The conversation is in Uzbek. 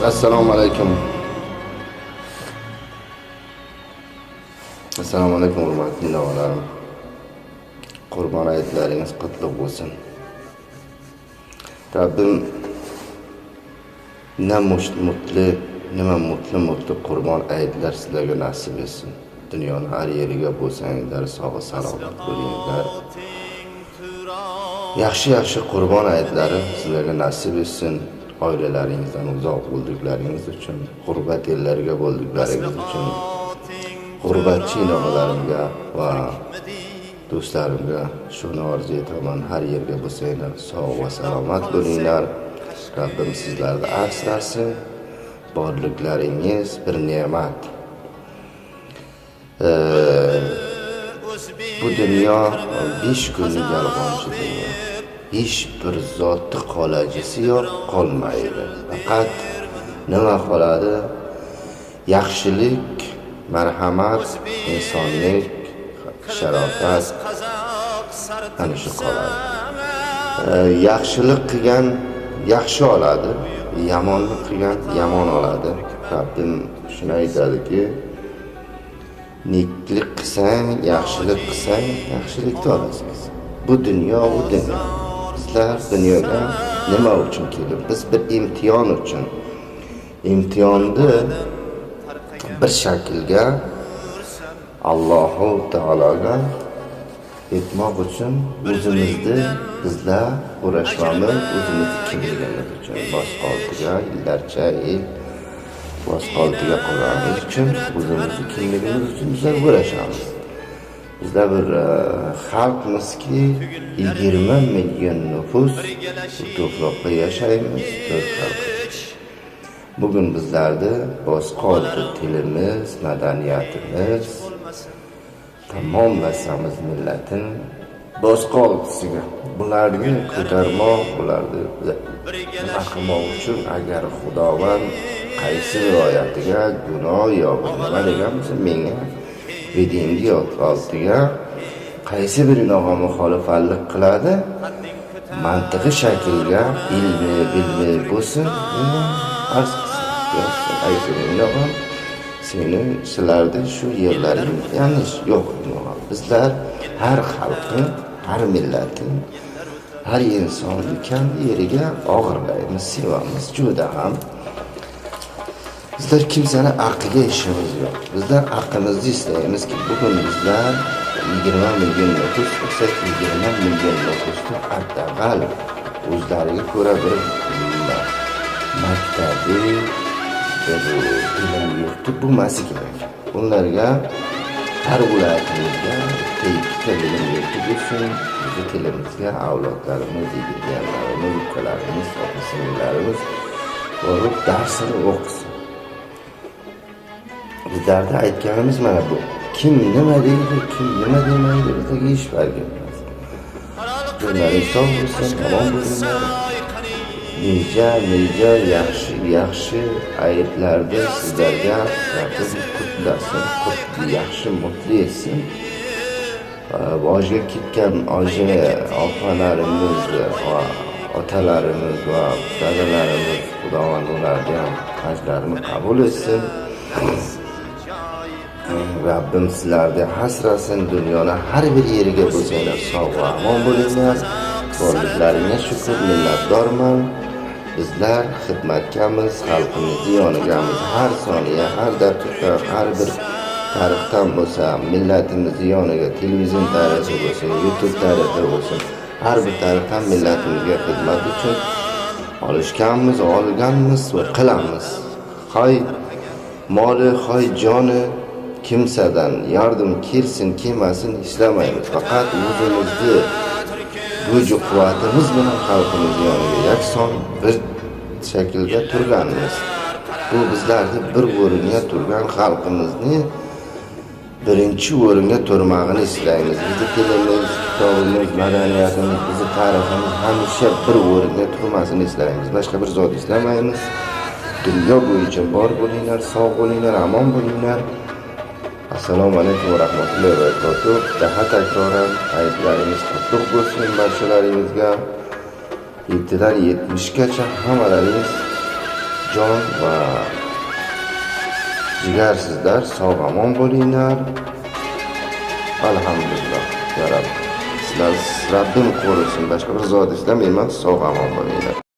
Assalomu alaykum. Assalomu alaykum hurmatli dindorim. Qurbon hayitlaringiz qutlug' bo'lsin. Rabbim nima mutlu qurbon hayitlar sizlarga nasib etsin. Dunyoning har yeriga bo'lsanglar, sog' salomat bo'linglar. Yaxshi qurbon hayitlari sizlarga nasib etsin. Oilalaringizdan uzoq bo'ldiklaringiz uchun, g'urbat ellarga bo'ldiklaringiz uchun, g'urbatchi inonlarimga va do'stlarimga shuni orzu etaman. Har yerga bo'lsanglar, sog' va salomat bo'linglar. Rabbim sizlarni asrasin. Borliklaringiz bir ne'mat. Bu dunyo 5 kunlik yolg'onchi dunyo. Hech bir zotni qolajisi yo'q, qolmaydi. Faqat nima qoladi? Yaxshilik, marhamat, insonlik, sharofat ana shu qoladi. Yaxshilik qilgan yaxshi oladi, yomonlik qilgan yomon oladi. Rabbim shuni aytadiki, neklik qilsang, yaxshilik qilsang, yaxshilikni olasiz. Bu dunyo. Bizlar dunyoga nima uchun keldik? Biz bir imtihon uchun. Imtihonni bir shaklga Allohu taologa etmoq uchun o'zimizni bizlar uğraşmamiz, o'zimizni kimligimiz uchun, boshqa oldiga yillarcha boshqa oldiga qo'yamiz uchun, o'zimizni kimligimiz uchun bizlar uğraşamiz. Bizlar bir xalqmizki 20 million nüfus to'froqda yashaymiz, to'rt xalq. Bugun bizlarda boshqa oldi tilimiz, madaniyatimiz tamom narsamiz millatin boshqa oldisiga. Bularni ko'tarmoq, bularni nima qilmoq uchun agar Xudovand qaysi viloyatiga gunoh yo nima degan bo'lsa, menga bedingi oldiga qaysi birinoga muxolifatlik qiladi, mantiqi shaklga ilmi bo'lsin, arz qilsin. Aytdim, sizlarda shu yerlaring yanlış yo'q. Bizlar har xalqni, har millatni, har insonni kendi yeriga og'irlaymiz, sevamiz, juda ham. Bizlar kimsani aqliga ishimiz yo'q. Bizlar aqlimizni istaymiz-ki, bugun bizlar 20 million nüfus bo'lsa, 20 million nüfusni attaqal o'zlariga ko'ra bir maktabi, bilim yurti bo'lmasi kerak. Bunlarga har viloyatimizda ikkita bilim yurti bo'lsin, bizni tilimizga avlodlarimiz, yigitlarimiz, ukalarimiz, opa-singillarimiz borib darsini o'qisin. Bizlarda aytganimiz mana bu. Kim nima deydi, kim nima demaydi, bizga hech farq etmas. Dunyoning sog' bo'lsin, omon bo'linglar. Nice yaxshi ayetlarda sizlarga Rabbim qutlasin, yaxshi mutlu etsin. Boshga ketgan opalarimiz va otalarimiz va dadalarimiz, Xudovand ularga ham hajlarini qabul etsin. Rabbim sizlarga hasrasin, dunyoning har bir yeriga bo'lsanglar sog' va omon bo'linglar. Borliklaringga shukr, minnatdorman. Bizlar xizmatkamiz, xalqimizni yonigamiz. Har soniya, har daqiqa, har bir tarixdan bo'lsa, millatimizni yoniga, televizion tarixi bo'lsin, YouTube tarixi bo'lsin, har bir tarixdan millatimizga xizmat uchun olishganmiz, olganmiz va qilamiz. Hoy moli, hoy joni kimsadan yardım kelmasin islamaymiz. Faqat o'zimizni güç quvvatimiz bilan xalqimiz yoniga yakson bir shaklda turganmiz. Bu bizlarni bir o'ringa turgan xalqimizni birinchi o'ringa turmag'ini istaymiz. Bizni tilimiz, kitobimiz, madaniyatimiz, bizni tariximiz hamisha bir o'ringa turmasini istaymiz. Boshqa bir zot islamaymiz. Dunyo bo'yicha bor bo'linglar, sog' bo'linglar, omon bo'linglar. Assalomu alaykum va rahmatullohi va barakatuh. Daha takroran hayitlaringiz qutlug' bo'lsin barchalaringizga. 7dan 70gacha hammalaringiz jon va jigarsizlar, sog' omon bo'linglar. Alhamdulillah, ya Rabbim. Sizlar Rabbim qo'rusin, boshqa bir zot istamayman, sog' omon bo'linglar.